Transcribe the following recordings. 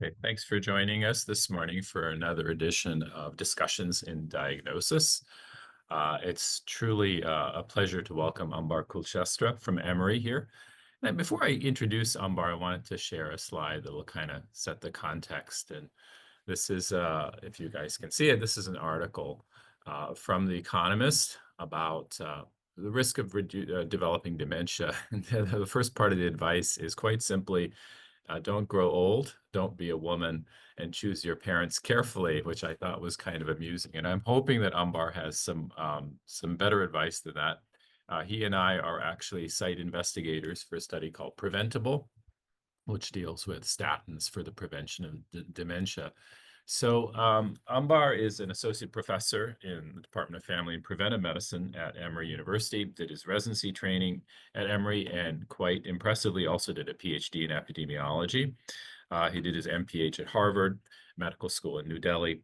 Okay, thanks for joining us this morning for another edition of Discussions in Diagnosis. It's truly a pleasure to welcome Ambar Kulshreshtha from Emory here. And before I introduce Ambar, I wanted to share a slide that will kind of set the context. And this is, if you guys can see it, this is an article from The Economist about the risk of developing dementia. And the first part of the advice is quite simply don't grow old, don't be a woman, and choose your parents carefully, which I thought was kind of amusing. And I'm hoping that Ambar has some better advice than that. He and I are actually site investigators for a study called Preventable, which deals with statins for the prevention of dementia. So Ambar is an associate professor in the Department of Family and Preventive Medicine at Emory University, did his residency training at Emory, and quite impressively also did a PhD in epidemiology. He did his MPH at Harvard Medical School in New Delhi.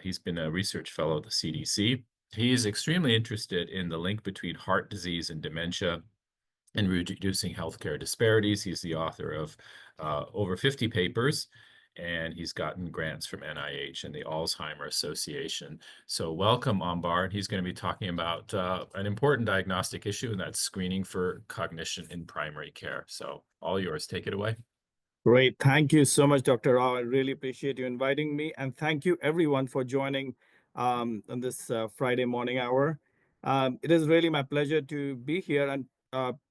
He's been a research fellow at the CDC. He is extremely interested in the link between heart disease and dementia and reducing healthcare disparities. He's the author of over 50 papers, and he's gotten grants from NIH and the Alzheimer Association. So welcome, Ambar. He's going to be talking about an important diagnostic issue, and that's screening for cognition in primary care. So all yours. Take it away. Great. Thank you so much, Dr. Rao. I really appreciate you inviting me. And thank you, everyone, for joining on this Friday morning hour. It is really my pleasure to be here and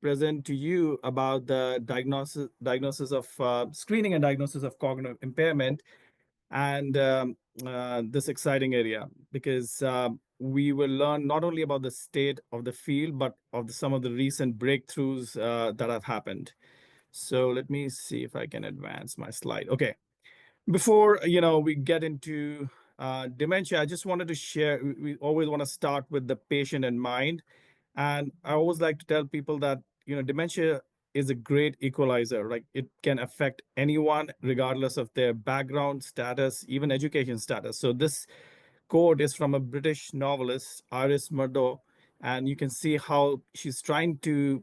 present to you about the diagnosis of screening and diagnosis of cognitive impairment and this exciting area because we will learn not only about the state of the field, but of some of the recent breakthroughs that have happened. So let me see if I can advance my slide. Okay. Before we get into dementia, I just wanted to share. We always want to start with the patient in mind, and I always like to tell people that dementia is a great equalizer. Like it can affect anyone, regardless of their background, status, even education status. So this quote is from a British novelist, Iris Murdo, and you can see how she's trying to,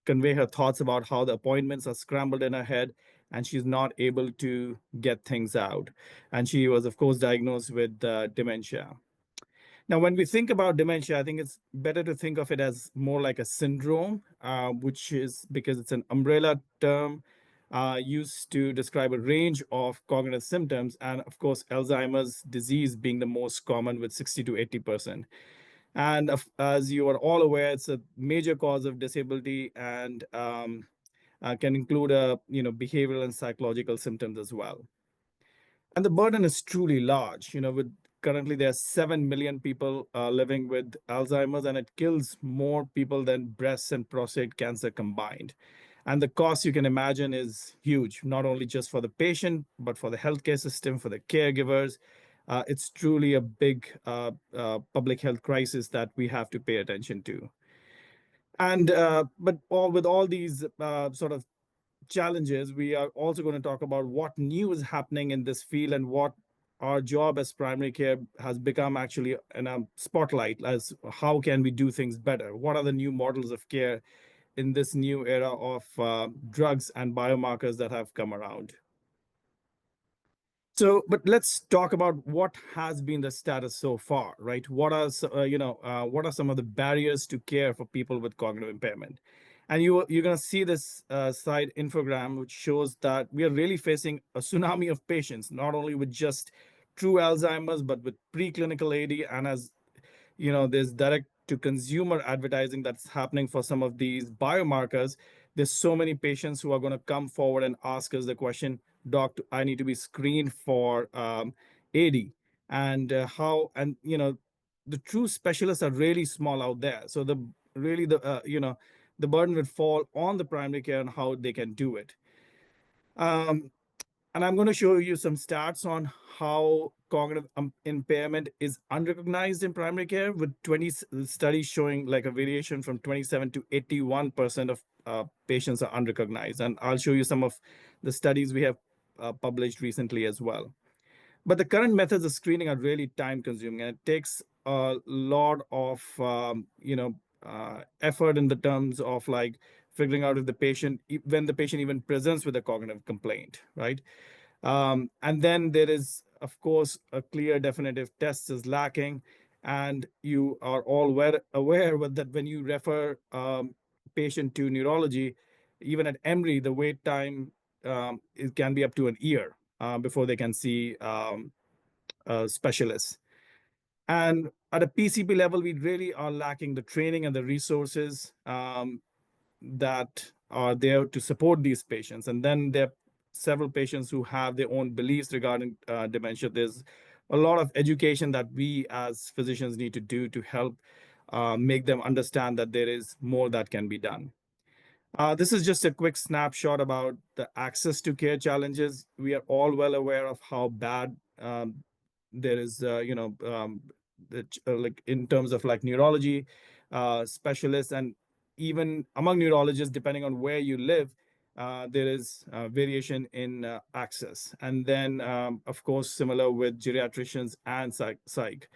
convey her thoughts about how the appointments are scrambled in her head, and she's not able to get things out. And she was, of course, diagnosed with dementia. Now, when we think about dementia, I think it's better to think of it as more like a syndrome, which is because it's an umbrella term used to describe a range of cognitive symptoms. And of course, Alzheimer's disease being the most common with 60 to 80%. And as you are all aware, it's a major cause of disability and can include behavioral and psychological symptoms as well. And the burden is truly large. With currently there are 7 million people living with Alzheimer's, and it kills more people than breast and prostate cancer combined. And the cost you can imagine is huge, not only just for the patient, but for the healthcare system, for the caregivers. It's truly a big public health crisis that we have to pay attention to. And with all these sort of challenges, we are also going to talk about what new is happening in this field and what our job as primary care has become actually in a spotlight as how can we do things better? What are the new models of care in this new era of drugs and biomarkers that have come around? So, but let's talk about what has been the status so far, right? What are some of the barriers to care for people with cognitive impairment? And you're going to see this slide infogram, which shows that we are really facing a tsunami of patients, not only with just true Alzheimer's, but with preclinical AD, and as there's direct to consumer advertising that's happening for some of these biomarkers. There's so many patients who are going to come forward and ask us the question, doc, I need to be screened for AD. And the true specialists are really small out there. So the burden would fall on the primary care and how they can do it. And I'm going to show you some stats on how cognitive impairment is unrecognized in primary care, with 20 studies showing like a variation from 27 to 81% of patients are unrecognized. And I'll show you some of the studies we have published recently as well. But the current methods of screening are really time consuming, and it takes a lot of effort in the terms of like figuring out if the patient, when the patient even presents with a cognitive complaint, right? And then there is, of course, a clear definitive test is lacking. And you are all aware with that when you refer patient to neurology, even at Emory, the wait time it can be up to an year before they can see specialists. And at a PCP level, we really are lacking the training and the resources that are there to support these patients. And then there are several patients who have their own beliefs regarding dementia. There's a lot of education that we as physicians need to do to help make them understand that there is more that can be done. This is just a quick snapshot about the access to care challenges. We are all well aware of how bad there is, like in terms of like neurology specialists, and even among neurologists, depending on where you live, there is variation in access. And then, of course, similar with geriatricians and psych,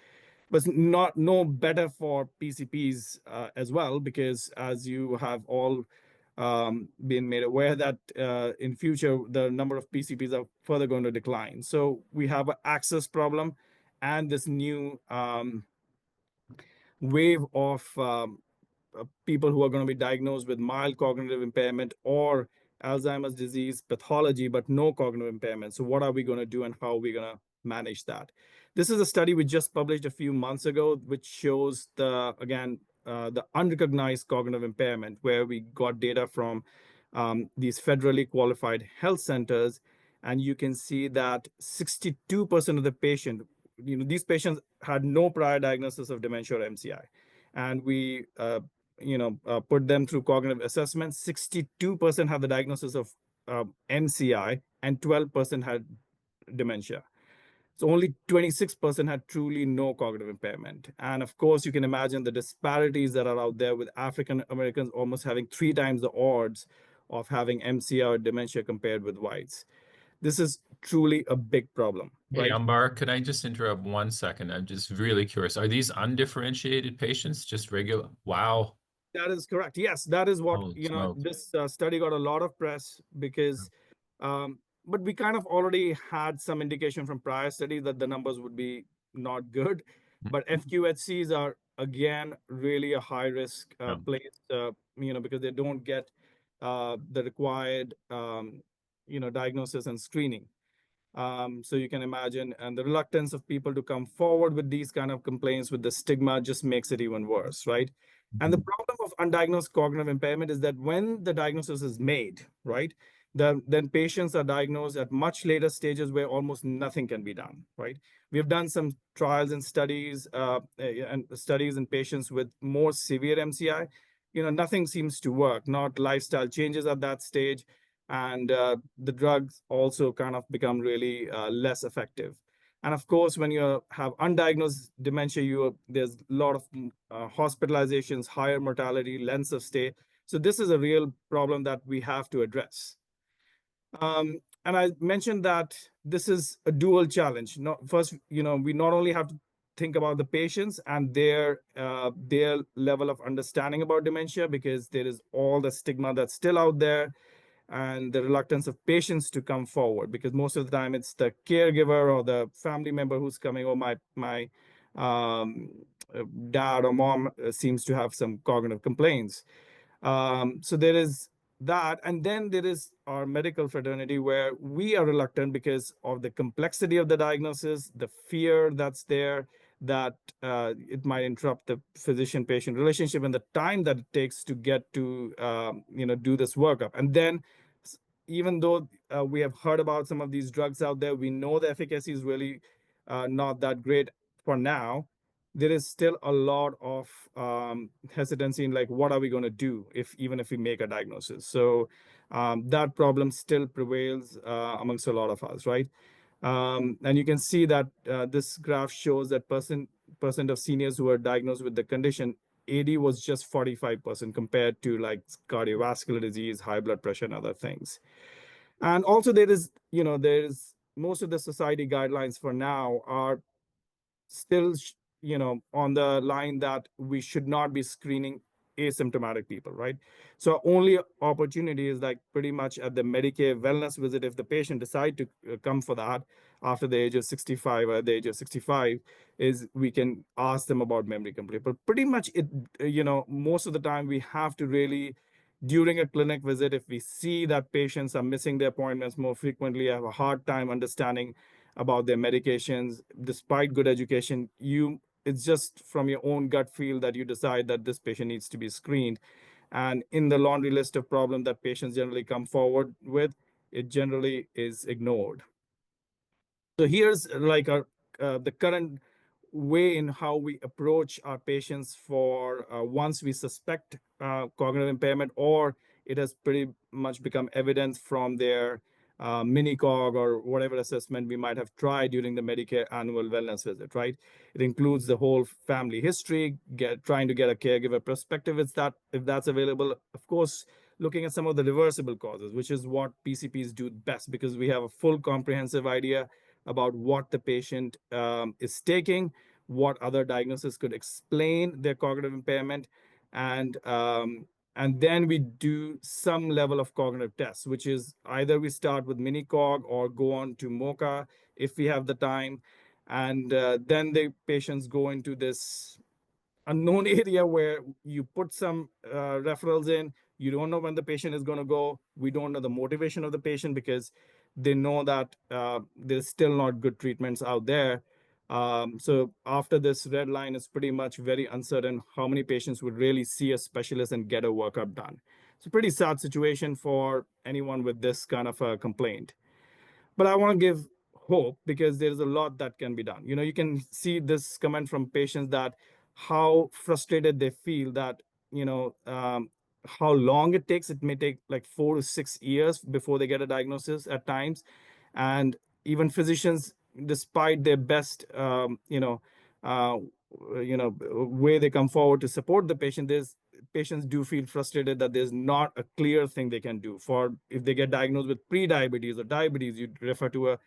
but not no better for PCPs as well, because as you have all been made aware that in future the number of PCPs are further going to decline. So we have an access problem, and this new wave of people who are going to be diagnosed with mild cognitive impairment or Alzheimer's disease pathology, but no cognitive impairment. So, what are we going to do and how are we going to manage that? This is a study we just published a few months ago, which shows the unrecognized cognitive impairment, where we got data from these federally qualified health centers. And you can see that 62% of the patient, these patients had no prior diagnosis of dementia or MCI. And we put them through cognitive assessment. 62% have the diagnosis of MCI, and 12% had dementia. So only 26% had truly no cognitive impairment. And of course, you can imagine the disparities that are out there, with African Americans almost having 3 times the odds of having MCI or dementia compared with whites. This is truly a big problem, Hey, right? Ambar, could I just interrupt 1 second? I'm just really curious. Are these undifferentiated patients, just regular? Wow. That is correct. Yes, that is what, Holy smokes. this study got a lot of press because, but we kind of already had some indication from prior studies that the numbers would be not good. But FQHCs are, again, really a high risk Yeah. place, because they don't get the required, diagnosis and screening. So you can imagine, and the reluctance of people to come forward with these kind of complaints with the stigma just makes it even worse, right? And the problem of undiagnosed cognitive impairment is that when the diagnosis is made, right, then patients are diagnosed at much later stages where almost nothing can be done, right? We've done some trials and studies in patients with more severe MCI. Nothing seems to work, not lifestyle changes at that stage, and the drugs also kind of become really less effective. And of course, when you have undiagnosed dementia, there's a lot of hospitalizations, higher mortality, lengths of stay. So this is a real problem that we have to address. And I mentioned that this is a dual challenge. First, we not only have to think about the patients and their level of understanding about dementia, because there is all the stigma that's still out there, and the reluctance of patients to come forward, because most of the time it's the caregiver or the family member who's coming, or my um, dad or mom seems to have some cognitive complaints. So there is that. And then there is our medical fraternity, where we are reluctant because of the complexity of the diagnosis, the fear that's there, that it might interrupt the physician-patient relationship, and the time that it takes to get to, do this workup. And then, even though we have heard about some of these drugs out there, we know the efficacy is really not that great for now. There is still a lot of hesitancy in, like, what are we going to do even if we make a diagnosis. So that problem still prevails amongst a lot of us, right? And you can see that this graph shows that percent of seniors who are diagnosed with the condition, AD was just 45% compared to like cardiovascular disease, high blood pressure, and other things. And also there's most of the society guidelines for now are still, on the line that we should not be screening asymptomatic people, right? So only opportunity is like pretty much at the Medicare wellness visit if the patient decide to come for that after the age of 65 or at the age of 65 is we can ask them about memory complaint. But pretty much it, most of the time we have to really during a clinic visit, if we see that patients are missing their appointments more frequently, have a hard time understanding about their medications, despite good education, it's just from your own gut feel that you decide that this patient needs to be screened. And in the laundry list of problems that patients generally come forward with, it generally is ignored. So here's like the current way in how we approach our patients for once we suspect cognitive impairment or it has pretty much become evident from their mini cog or whatever assessment we might have tried during the Medicare annual wellness visit, right? It includes the whole family history, trying to get a caregiver perspective if that's available. Of course, looking at some of the reversible causes, which is what PCPs do best because we have a full comprehensive idea about what the patient is taking, what other diagnosis could explain their cognitive impairment, and and then we do some level of cognitive tests, which is either we start with mini cog or go on to MOCA if we have the time, and then the patients go into this unknown area where you put some referrals in. You don't know when the patient is going to go. We don't know the motivation of the patient because they know that there's still not good treatments out there. So after this red line, it's pretty much very uncertain how many patients would really see a specialist and get a workup done. It's a pretty sad situation for anyone with this kind of a complaint. But I want to give hope because there's a lot that can be done. You can see this comment from patients that how frustrated they feel that how long it takes. It may take like 4 to 6 years before they get a diagnosis at times, and even physicians, despite their best uh, way they come forward to support the patient, there's patients do feel frustrated that there's not a clear thing they can do. For if they get diagnosed with pre-diabetes or diabetes, you refer to a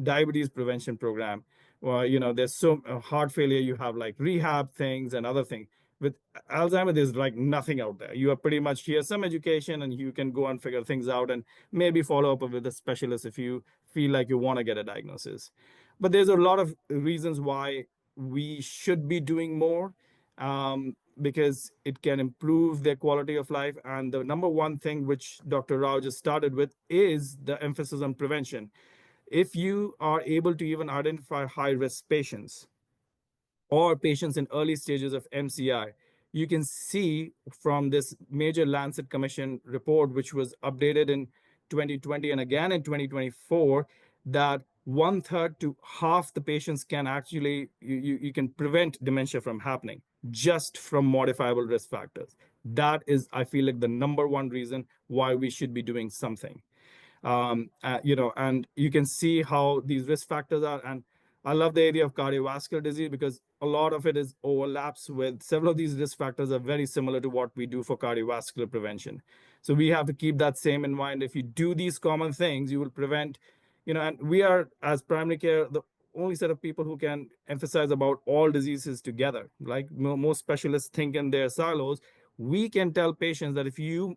diabetes prevention program. Well, there's so heart failure, you have like rehab things and other things. With Alzheimer, there's like nothing out there. You are pretty much here some education and you can go and figure things out and maybe follow up with a specialist if you feel like you want to get a diagnosis. But there's a lot of reasons why we should be doing more, because it can improve their quality of life. And the number one thing which Dr. Rao just started with is the emphasis on prevention. If you are able to even identify high risk patients or patients in early stages of MCI, you can see from this major Lancet Commission report, which was updated in 2020 and again in 2024, that one third to half the patients can actually, you can prevent dementia from happening just from modifiable risk factors. That is, I feel like, the number one reason why we should be doing something. And you can see how these risk factors are. And I love the area of cardiovascular disease because a lot of it is overlaps with several of these risk factors are very similar to what we do for cardiovascular prevention. So we have to keep that same in mind. If you do these common things, you will prevent, and we are as primary care, the only set of people who can emphasize about all diseases together. Like most specialists think in their silos, we can tell patients that if you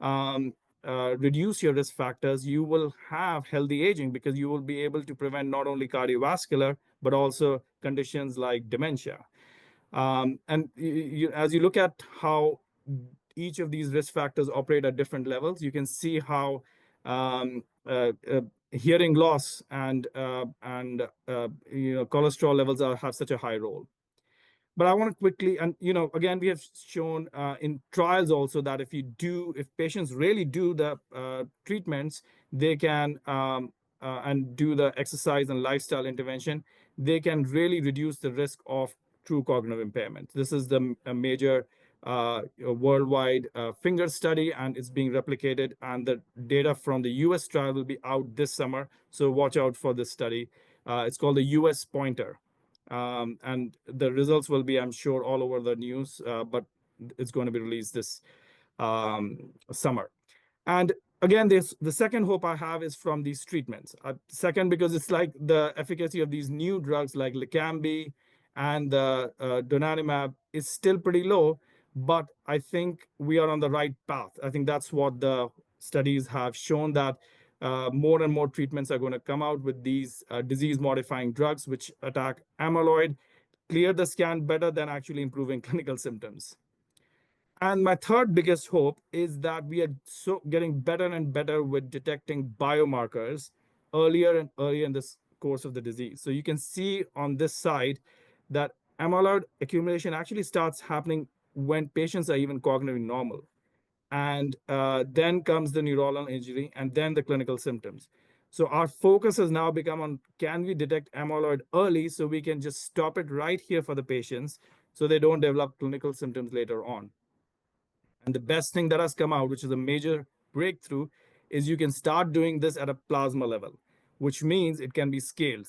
um, reduce your risk factors, you will have healthy aging because you will be able to prevent not only cardiovascular, but also conditions like dementia. And as you look at how each of these risk factors operate at different levels, you can see how hearing loss and cholesterol levels have such a high role. But I want to quickly, and again, we have shown in trials also that if patients really do the treatments, they can and do the exercise and lifestyle intervention, they can really reduce the risk of true cognitive impairment. This is the a major worldwide finger study, and it's being replicated. And the data from the U.S. trial will be out this summer, so watch out for this study. It's called the U.S. Pointer. And the results will be, I'm sure, all over the news, but it's going to be released this summer. And again, the second hope I have is from these treatments. Second, because it's like the efficacy of these new drugs like Leqembi and the donanemab is still pretty low, but I think we are on the right path. I think that's what the studies have shown, that more and more treatments are going to come out with these disease modifying drugs which attack amyloid, clear the scan better than actually improving clinical symptoms. And my third biggest hope is that we are so getting better and better with detecting biomarkers earlier and earlier in this course of the disease. So you can see on this side that amyloid accumulation actually starts happening when patients are even cognitively normal. And then comes the neuronal injury and then the clinical symptoms. So our focus has now become on, can we detect amyloid early so we can just stop it right here for the patients so they don't develop clinical symptoms later on. And the best thing that has come out, which is a major breakthrough, is you can start doing this at a plasma level, which means it can be scaled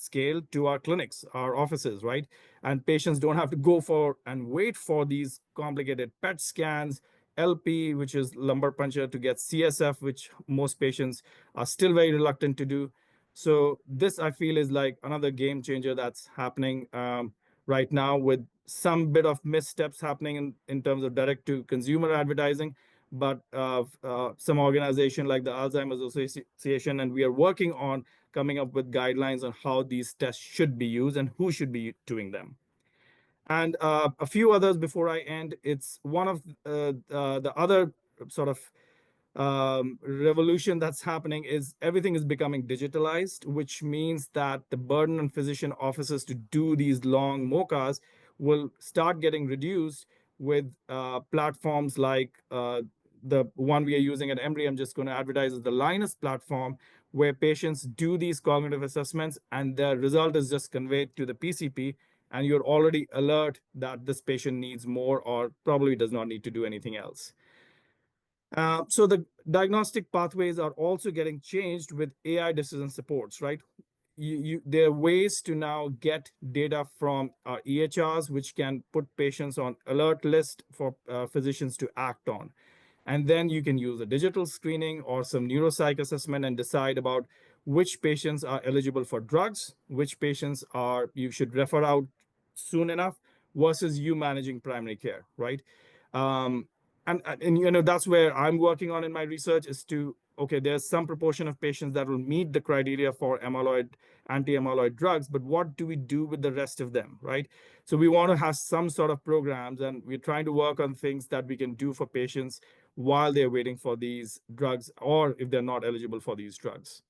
to our clinics, our offices, right? And patients don't have to go for and wait for these complicated PET scans, LP, which is lumbar puncture, to get CSF, which most patients are still very reluctant to do. So this, I feel, is like another game changer that's happening right now, with some bit of missteps happening in terms of direct to consumer advertising. But some organization like the Alzheimer's Association, and we are working on coming up with guidelines on how these tests should be used and who should be doing them. And a few others before I end. It's one of the other sort of revolution that's happening is everything is becoming digitalized, which means that the burden on physician offices to do these long MOCAs will start getting reduced with platforms like the one we are using at Emory. I'm just going to advertise as the Linus platform, where patients do these cognitive assessments and the result is just conveyed to the PCP, and you're already alert that this patient needs more or probably does not need to do anything else. So the diagnostic pathways are also getting changed with AI decision supports, right? There are ways to now get data from our EHRs, which can put patients on alert list for physicians to act on. And then you can use a digital screening or some neuropsych assessment and decide about which patients are eligible for drugs, which patients are you should refer out soon enough, versus you managing primary care, right? Um, and you know that's where I'm working on in my research, is to, okay, there's some proportion of patients that will meet the criteria for amyloid anti-amyloid drugs, but what do we do with the rest of them, right? So we want to have some sort of programs, and we're trying to work on things that we can do for patients while they're waiting for these drugs, or if they're not eligible for these drugs.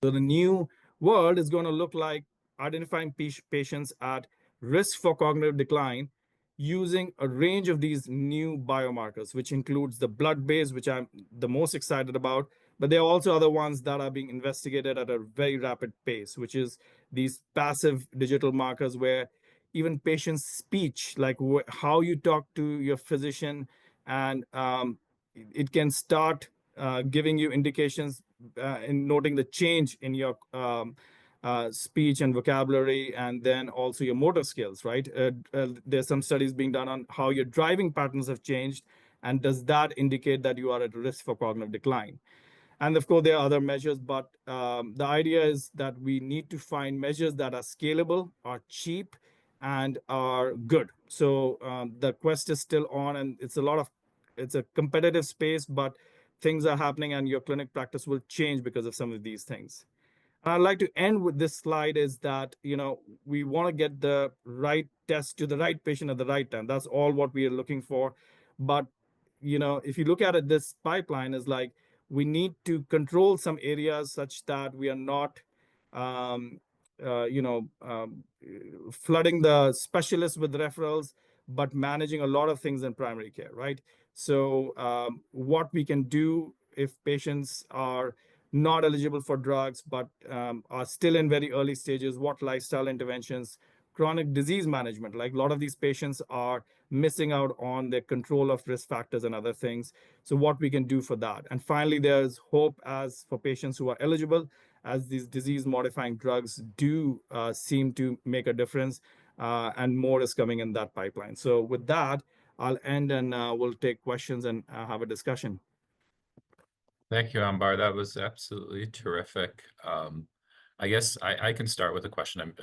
So the new world is going to look like identifying patients at risk for cognitive decline using a range of these new biomarkers, which includes the blood base, which I'm the most excited about. But there are also other ones that are being investigated at a very rapid pace, which is these passive digital markers, where even patients' speech, like how you talk to your physician, and it can start giving you indications in noting the change in your speech and vocabulary, and then also your motor skills, right? There's some studies being done on how your driving patterns have changed, and does that indicate that you are at risk for cognitive decline? And of course, there are other measures, but the idea is that we need to find measures that are scalable, are cheap, and are good. So the quest is still on, and it's a competitive space, but things are happening, and your clinic practice will change because of some of these things. And I'd like to end with this slide, is that, we want to get the right test to the right patient at the right time. That's all what we are looking for. But, if you look at it, this pipeline is like, we need to control some areas such that we are not, um, uh, you know, um, flooding the specialists with referrals, but managing a lot of things in primary care, right? So, what we can do if patients are not eligible for drugs, but are still in very early stages, what lifestyle interventions, chronic disease management, like a lot of these patients are missing out on their control of risk factors and other things. So what we can do for that. And finally, there's hope as for patients who are eligible, as these disease modifying drugs do seem to make a difference, and more is coming in that pipeline. So with that, I'll end, and we'll take questions and have a discussion. Thank you, Ambar. That was absolutely terrific. I guess I can start with a question. I'm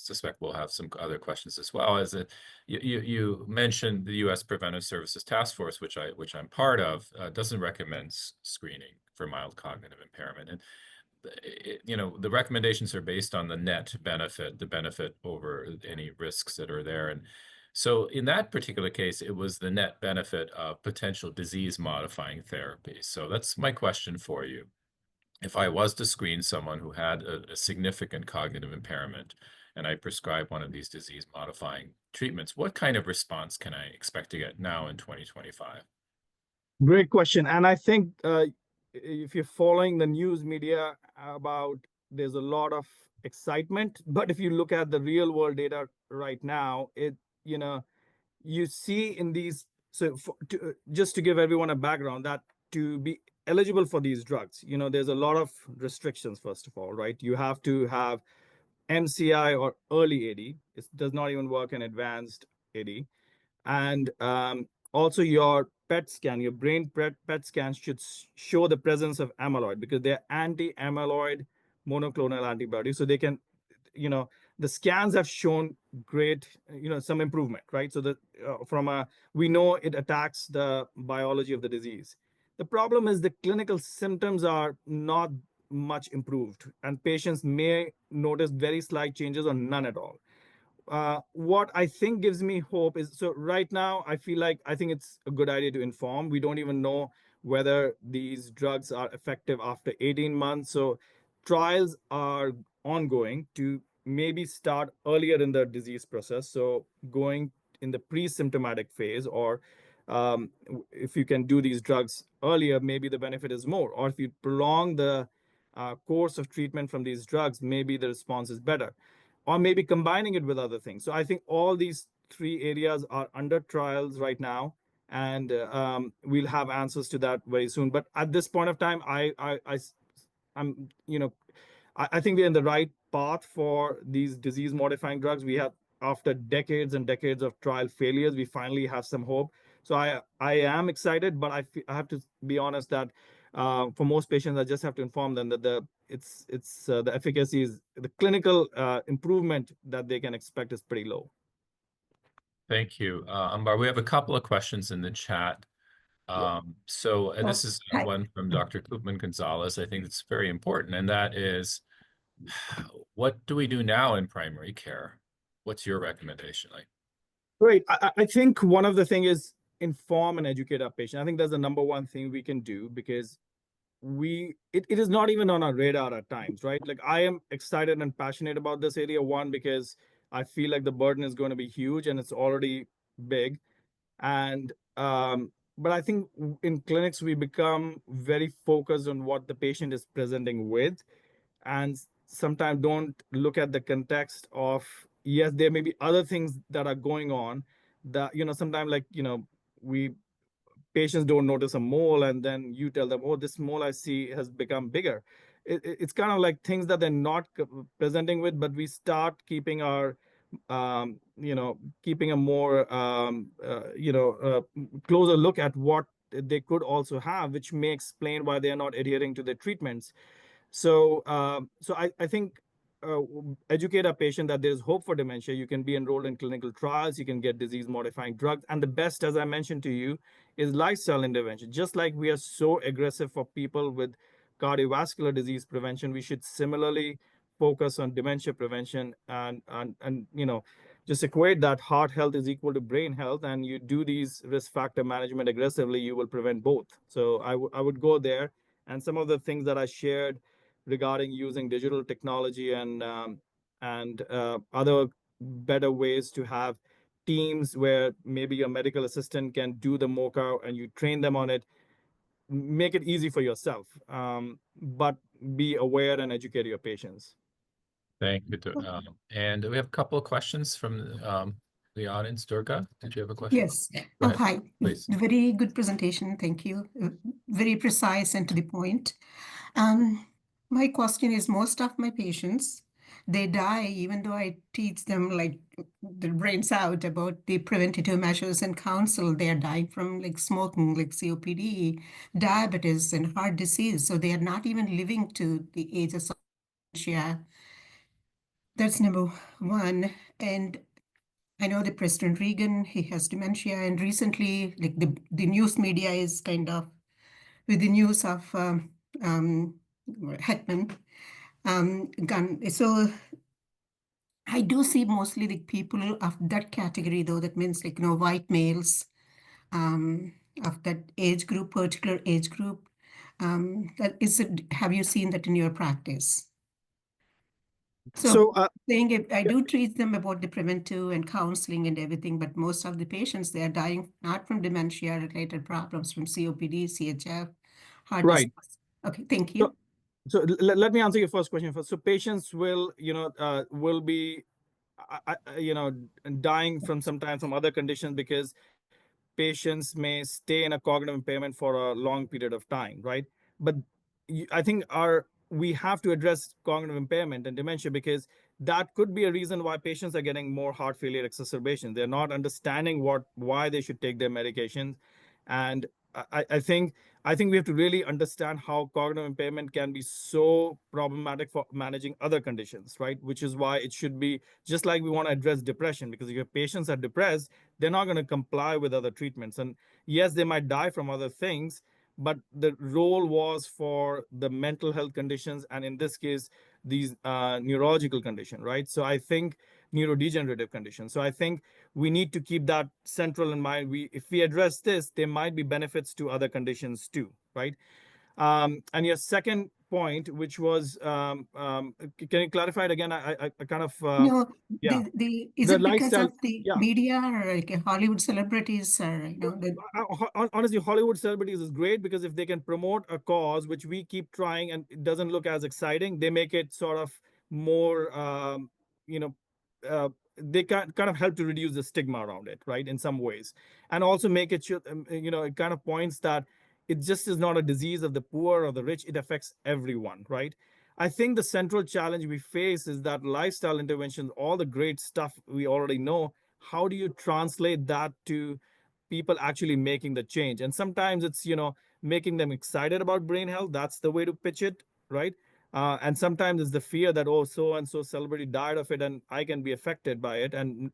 suspect we'll have some other questions as well. Is that you mentioned the U.S. Preventive Services Task Force, which I'm part of, doesn't recommend screening for mild cognitive impairment, and the recommendations are based on the net benefit, the benefit over any risks that are there. And so in that particular case, it was the net benefit of potential disease modifying therapy. So that's my question for you. If I was to screen someone who had a significant cognitive impairment and I prescribe one of these disease modifying treatments, what kind of response can I expect to get now in 2025? Great question. And I think if you're following the news media about, there's a lot of excitement, but if you look at the real world data right now, you know, you see in these, just to give everyone a background, that to be eligible for these drugs, there's a lot of restrictions, first of all, right? You have to have MCI or early AD. It does not even work in advanced AD. And also your PET scan, your brain PET scan should show the presence of amyloid, because they're anti-amyloid monoclonal antibodies. So they can, the scans have shown great, some improvement, right? So that we know it attacks the biology of the disease. The problem is the clinical symptoms are not much improved, and patients may notice very slight changes or none at all. What I think gives me hope is, so right now I think it's a good idea to inform. We don't even know whether these drugs are effective after 18 months. So trials are ongoing to maybe start earlier in the disease process. So going in the pre-symptomatic phase, or if you can do these drugs earlier, maybe the benefit is more. Or if you prolong the course of treatment from these drugs, maybe the response is better, or maybe combining it with other things. So I think all these three areas are under trials right now, and we'll have answers to that very soon. But at this point of time, I'm, I think we're in the right path for these disease modifying drugs. We have, after decades and decades of trial failures, we finally have some hope. So I am excited, but I have to be honest that for most patients, I just have to inform them that the efficacy is, the clinical improvement that they can expect is pretty low. Thank you. Ambar, we have a couple of questions in the chat. Yeah. This is Hi. one from Dr. Koopman Gonzalez. I think it's very important, and that is, what do we do now in primary care? What's your recommendation? Great. I think one of the things is inform and educate our patient. I think that's the number one thing we can do, because it is not even on our radar at times, right? Like, I am excited and passionate about this area, one, because I feel like the burden is going to be huge and it's already big. And but I think in clinics we become very focused on what the patient is presenting with, and sometimes don't look at the context of, yes, there may be other things that are going on, that sometimes, like, we patients don't notice a mole, and then you tell them, oh, this mole I see has become bigger. It's kind of like things that they're not presenting with, but we start keeping our keeping a more closer look at what they could also have, which may explain why they are not adhering to their treatments. So, I think educate our patient that there's hope for dementia. You can be enrolled in clinical trials, you can get disease modifying drugs. And the best, as I mentioned to you, is lifestyle intervention. Just like we are so aggressive for people with cardiovascular disease prevention, we should similarly focus on dementia prevention, and just equate that heart health is equal to brain health, and you do these risk factor management aggressively, you will prevent both. So I would go there. And some of the things that I shared regarding using digital technology and other better ways to have teams where maybe your medical assistant can do the mocha and you train them on it, make it easy for yourself, but be aware and educate your patients. Thank you. And we have a couple of questions from the audience. Durga, did you have a question? Yes. Go ahead, Hi. please. Very good presentation. Thank you. Very precise and to the point. My question is, most of my patients, they die even though I teach them like their brains out about the preventative measures and counsel. They are dying from like smoking, like COPD, diabetes, and heart disease. So they are not even living to the ages of dementia. That's number one. And I know that President Reagan, he has dementia, and recently, like the news media is kind of with the news of Hetman gun. So I do see mostly the people of that category, though. That means like white males of that age group, particular age group. That is it. Have you seen that in your practice? So So, saying it, I do treat them about the preventive and counseling and everything, but most of the patients, they are dying not from dementia-related problems, from COPD, CHF, heart disease. right. Okay, thank So, you. let me answer your first question first. So patients will be, dying from sometimes from other conditions because patients may stay in a cognitive impairment for a long period of time, right? But I think we have to address cognitive impairment and dementia because that could be a reason why patients are getting more heart failure exacerbation. They're not understanding why they should take their medications, and I think we have to really understand how cognitive impairment can be so problematic for managing other conditions, right? Which is why it should be just like we want to address depression, because if your patients are depressed, they're not going to comply with other treatments. And yes, they might die from other things, but the role was for the mental health conditions, and in this case, these neurological condition, right? So I think neurodegenerative conditions. So I think we need to keep that central in mind. If we address this, there might be benefits to other conditions too, right? And your second point, which was, can you clarify it again? I kind of, No, yeah, is the it because lifestyle. of the Yeah. media or like Hollywood celebrities or Honestly, Hollywood celebrities is great because if they can promote a cause, which we keep trying and it doesn't look as exciting, they make it sort of more, you know, they kind of help to reduce the stigma around it, right? In some ways, and also make it sure, it kind of points that it just is not a disease of the poor or the rich. It affects everyone, right? I think the central challenge we face is that lifestyle interventions, all the great stuff we already know, how do you translate that to people actually making the change? And sometimes it's, making them excited about brain health. That's the way to pitch it, right? And sometimes it's the fear that, oh, so and so celebrity died of it and I can be affected by it. And,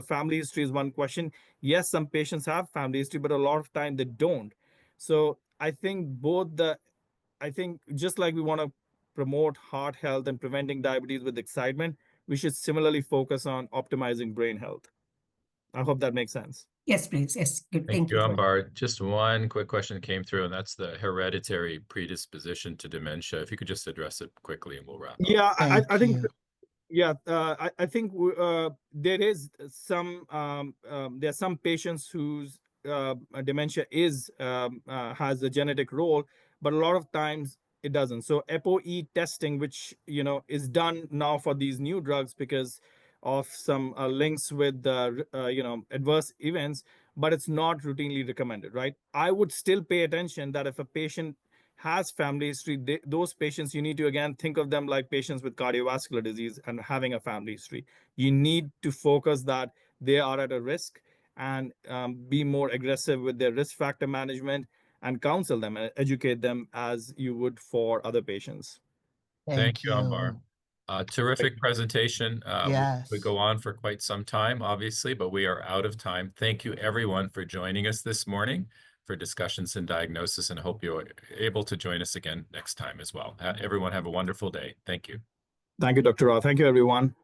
family history is one question. Yes, some patients have family history, but a lot of time they don't. So I think just like we want to promote heart health and preventing diabetes with excitement, we should similarly focus on optimizing brain health. I hope that makes sense. Yes, please. Yes, good. Thank Thank you, you for Ambar. Just one quick question came through, and that's the hereditary predisposition to dementia. If you could just address it quickly and we'll wrap up. Yeah, I Thank think. you. Yeah, I think there is there are some patients whose dementia has a genetic role, but a lot of times it doesn't. So ApoE testing, which is done now for these new drugs because of some links with adverse events, but it's not routinely recommended, right? I would still pay attention that if a patient has family history, those patients, you need to again think of them like patients with cardiovascular disease and having a family history. You need to focus that they are at a risk and be more aggressive with their risk factor management and counsel them and educate them as you would for other patients. Thank Thank you, Ambar. you. Terrific presentation. We could Yes. go on for quite some time, obviously, but we are out of time. Thank you, everyone, for joining us this morning for discussions and diagnosis, and hope you're able to join us again next time as well. Everyone have a wonderful day. Thank you. Thank you, Dr. Rao. Thank you, everyone.